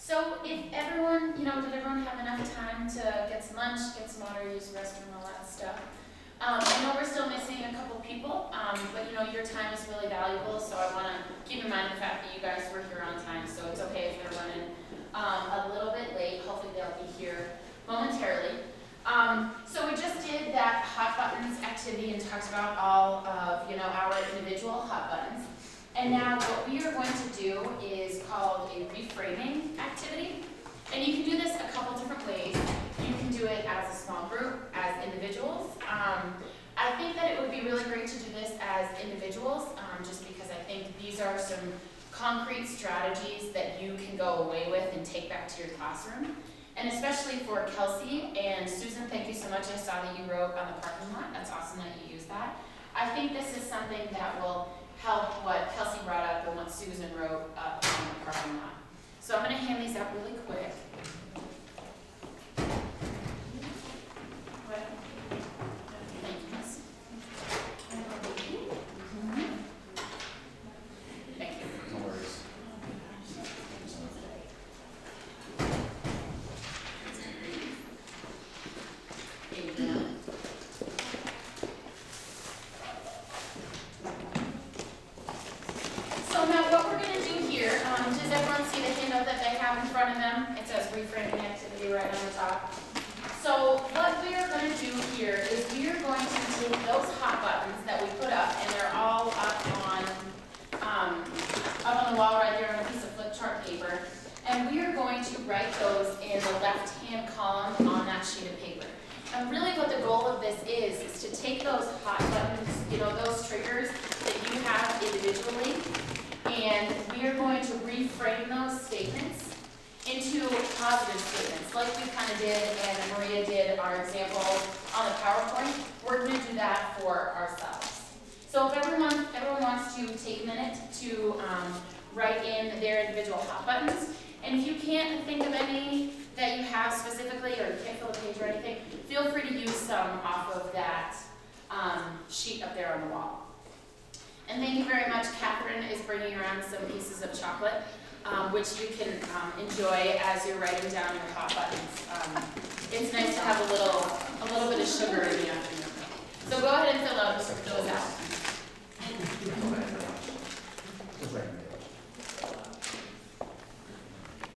So if everyone, did everyone have enough time to get some lunch, get some water, use the restroom, all that stuff? I know we're still missing a couple people, but your time is really valuable, so I want to keep in mind the fact that you guys were here on time, so it's okay if they're running a little bit late. Hopefully they'll be here momentarily. So we just did that hot buttons activity and talked about all of our individual hot buttons. And now what we are going to do is called a reframing activity. And you can do this a couple different ways. You can do it as a small group, as individuals. I think that it would be really great to do this as individuals, just because I think these are some concrete strategies that you can go away with and take back to your classroom. And especially for Kelsey and Susan, thank you so much. I saw that you wrote on the parking lot. That's awesome that you used that. I think this is something that will help what Kelsey brought up and what Susan wrote up on the parking lot. So I'm going to hand these out really quick. Thank you, Miss. Thank you. No worries. So now what we're going to do here, does everyone see the handout that they have in front of them? It says reframing activity right on the top. So what we are going to do here is we are going to take those hot buttons that we put up, and they're all up on the wall right there on a piece of flip chart paper, and we are going to write those in the left-hand column on that sheet of paper. And really what the goal of this is to take those hot buttons, those triggers that you have individually, and we are going to reframe those statements into positive statements, like we kind of did and Maria did our example on the PowerPoint. We're going to do that for ourselves. So if everyone wants to take a minute to write in their individual hot buttons, and if you can't think of any that you have specifically, or you can't fill the page or anything, feel free to use some off of that sheet up there on the wall. And thank you very much. Catherine is bringing around some pieces of chocolate, which you can enjoy as you're writing down your hot buttons. It's nice to have a little bit of sugar in